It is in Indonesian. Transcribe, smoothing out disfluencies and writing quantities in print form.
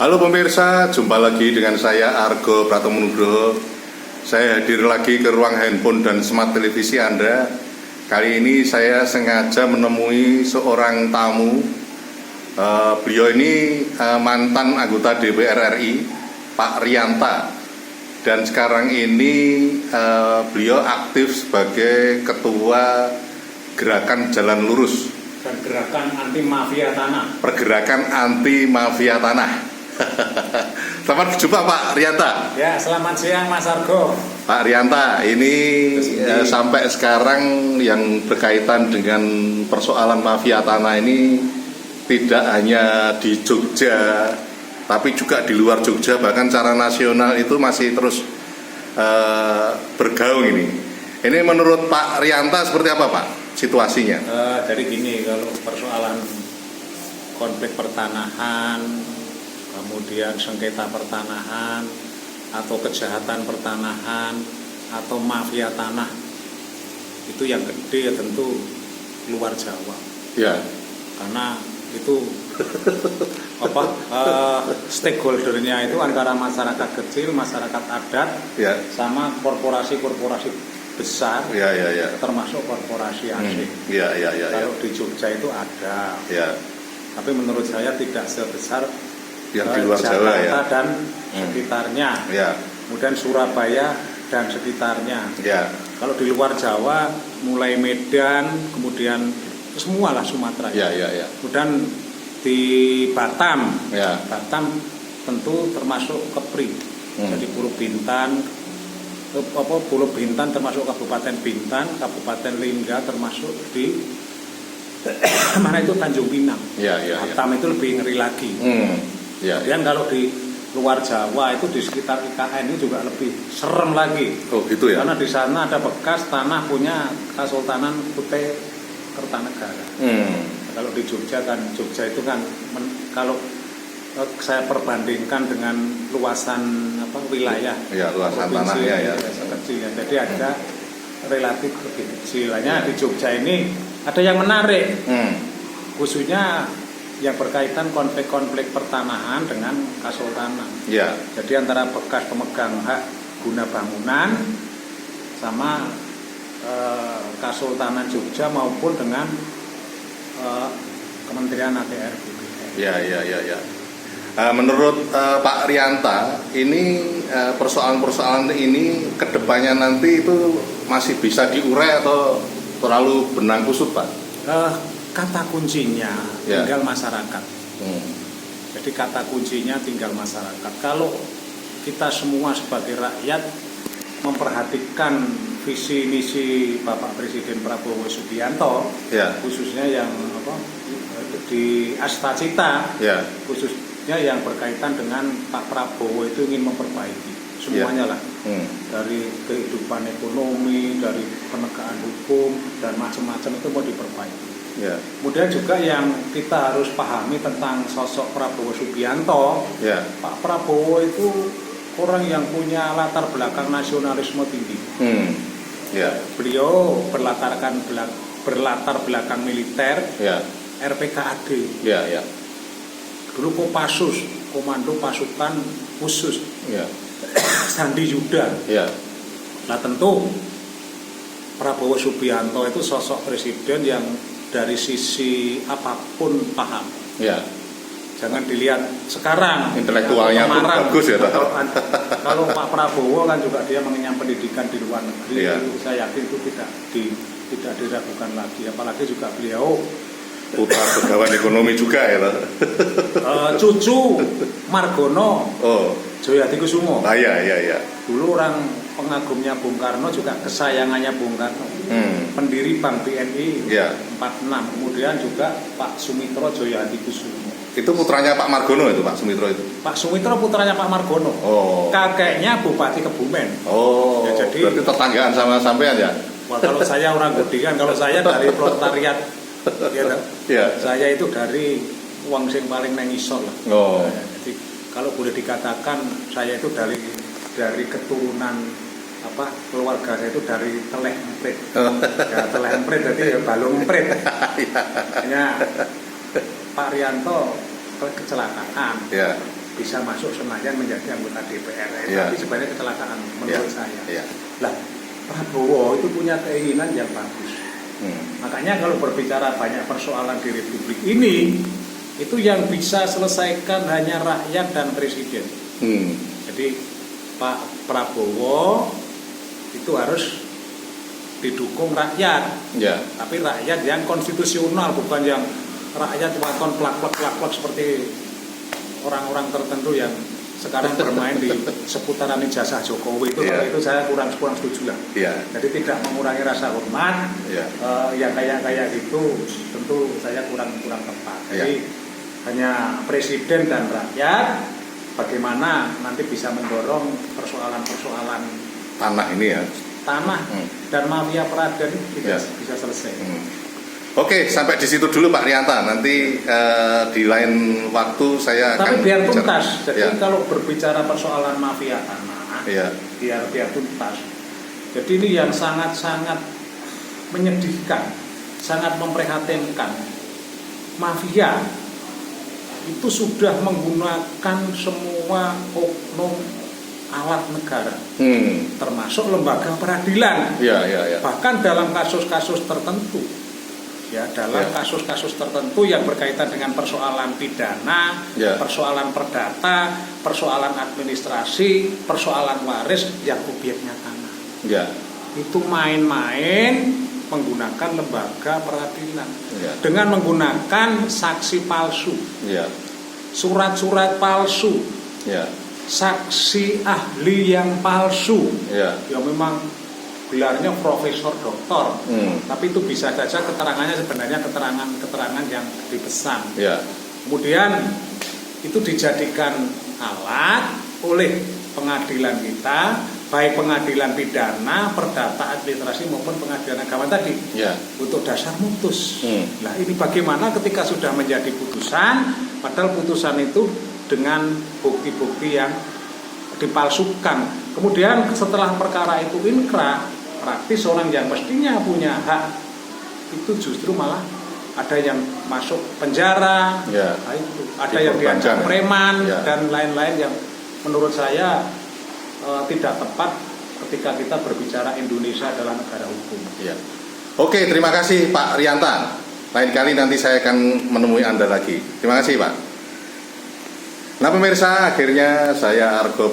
Halo pemirsa, jumpa lagi dengan saya Argo Pratomo Nugroho. Saya hadir lagi ke ruang handphone dan smart televisi Anda. Kali ini saya sengaja menemui seorang tamu. Beliau ini mantan anggota DPR RI, Pak Rianta. Dan sekarang ini beliau aktif sebagai ketua Gerakan Jalan Lurus dan Gerakan Anti Mafia Tanah. Pergerakan Anti Mafia Tanah. Selamat berjumpa Pak Rianta. Ya, selamat siang Mas Argo. Pak Rianta, ini sampai sekarang yang berkaitan dengan persoalan mafia tanah ini tidak hanya di Jogja, tapi juga di luar Jogja, bahkan secara nasional itu masih terus bergaung ini. Ini menurut Pak Rianta seperti apa Pak situasinya? Jadi gini, kalau persoalan konflik pertanahan, kemudian sengketa pertanahan atau kejahatan pertanahan atau mafia tanah, itu yang gede tentu luar Jawa. Ya. Karena itu stakeholdernya itu antara masyarakat kecil, masyarakat adat, ya, sama korporasi-korporasi besar, ya. Termasuk korporasi asing. Kalau di Jogja itu ada, ya. Tapi menurut saya tidak sebesar yang di luar Jakarta Jawa ya, dan sekitarnya, ya. Kemudian Surabaya dan sekitarnya. Ya. Kalau di luar Jawa, mulai Medan, kemudian semualah Sumatera. Ya. Kemudian di Batam, Ya. Batam tentu termasuk Kepri. Jadi Pulau Bintan, Pulau Bintan termasuk Kabupaten Bintan, Kabupaten Lingga termasuk di mana itu Tanjung Pinang. Ya. Batam itu lebih ngeri lagi. Ya. Kemudian kalau di luar Jawa itu di sekitar IKN ini juga lebih serem lagi. Oh gitu ya. Karena di sana ada bekas tanah punya Kesultanan Kutai Kertanegara. Kalau di Jogja kan, Jogja itu kan kalau saya perbandingkan dengan luasan wilayah, ya, luasan tanahnya ya, kecil ya. Jadi ada relatif lebih kecil. Hanya di Jogja ini ada yang menarik, khususnya yang berkaitan konflik-konflik pertanahan dengan Kesultanan. Ya. Jadi antara bekas pemegang hak guna bangunan sama Kesultanan Jogja maupun dengan Kementerian ATR. Ya. Menurut Pak Rianta, ini persoalan-persoalan ini kedepannya nanti itu masih bisa diurai atau terlalu benang kusut Pak? Kata kuncinya tinggal masyarakat. Jadi kata kuncinya tinggal masyarakat. Kalau kita semua sebagai rakyat memperhatikan visi misi Bapak Presiden Prabowo Subianto, khususnya yang di Astacita, khususnya yang berkaitan dengan Pak Prabowo itu ingin memperbaiki semuanya lah, dari kehidupan ekonomi, dari penegakan hukum dan macam-macam itu mau diperbaiki. Kemudian juga yang kita harus pahami tentang sosok Prabowo Subianto. Pak Prabowo itu orang yang punya latar belakang nasionalisme tinggi. Beliau berlatar belakang militer, RPKAD. Dulu Kopassus, Komando Pasukan Khusus, Sandi Yuda. Nah tentu Prabowo Subianto itu sosok presiden yang dari sisi apapun paham. Jangan dilihat sekarang intelektualnya pun bagus ya. Kalau Pak Prabowo kan juga dia mengenyam pendidikan di luar negeri. Saya yakin itu tidak diragukan lagi. Apalagi juga beliau putra pegawai ekonomi juga ya. Cucu Margono Joyadikusumo. Iya. Dulu orang pengagumnya Bung Karno, juga kesayangannya Bung Karno. Pendiri Bank BNI 46. Kemudian juga Pak Sumitro Joyadikusumo. Itu putranya Pak Margono itu, Pak Sumitro itu. Pak Sumitro putranya Pak Margono. Kakeknya Bupati Kebumen. Ya, jadi berarti tetanggaan sama sampean ya? Wah, kalau saya orang Gedikan, kalau saya dari proletariat. Saya itu dari uang sing paling nengisor lah. Jadi kalau boleh dikatakan saya itu dari keturunan keluarga saya itu dari teleh emprit. Teleh emprit jadi balung emprit. Hanya Pak Rianto kecelakaan. bisa masuk Senayan menjadi anggota DPR. Tapi sebenarnya kecelakaan menurut saya. Lah, Prabowo itu punya keinginan yang bagus. Makanya kalau berbicara banyak persoalan di Republik ini, itu yang bisa selesaikan hanya rakyat dan presiden. Jadi Pak Prabowo itu harus didukung rakyat, tapi rakyat yang konstitusional, bukan yang rakyat waton plak-plak seperti orang-orang tertentu yang sekarang bermain di seputaran ijazah Jokowi itu. Kalau itu saya kurang setuju lah. Jadi tidak mengurangi rasa hormat, yang kayak gitu tentu saya kurang tepat. Jadi hanya presiden dan rakyat bagaimana nanti bisa mendorong persoalan-persoalan tanah ini dan mafia peradilan bisa selesai. Oke, sampai di situ dulu Pak Rianta. Nanti di lain waktu saya akan. Tapi biar tuntas. Jadi kalau berbicara persoalan mafia tanah, biar tuntas. Jadi ini yang sangat-sangat menyedihkan, sangat memprihatinkan. Mafia itu sudah menggunakan semua oknum alat negara, termasuk lembaga peradilan. Bahkan dalam kasus-kasus tertentu. Kasus-kasus tertentu yang berkaitan dengan persoalan pidana, persoalan perdata, persoalan administrasi, persoalan waris yang obyeknya tanah. Itu main-main menggunakan lembaga peradilan dengan menggunakan saksi palsu, surat-surat palsu, saksi ahli yang palsu, yang memang gelarnya profesor doktor, tapi itu bisa saja keterangannya sebenarnya keterangan yang dipesan. Kemudian itu dijadikan alat oleh pengadilan kita, baik pengadilan pidana, perdata, administrasi maupun pengadilan agama tadi, untuk dasar mutus. Nah ini bagaimana ketika sudah menjadi putusan, padahal putusan itu dengan bukti-bukti yang dipalsukan. Kemudian setelah perkara itu inkrah, praktis orang yang mestinya punya hak itu justru malah ada yang masuk penjara, ada yang diancam preman dan lain-lain yang menurut saya tidak tepat ketika kita berbicara Indonesia adalah negara hukum. Oke, terima kasih Pak Rianta. Lain kali nanti saya akan menemui Anda lagi. Terima kasih Pak. Nah pemirsa, akhirnya saya Argo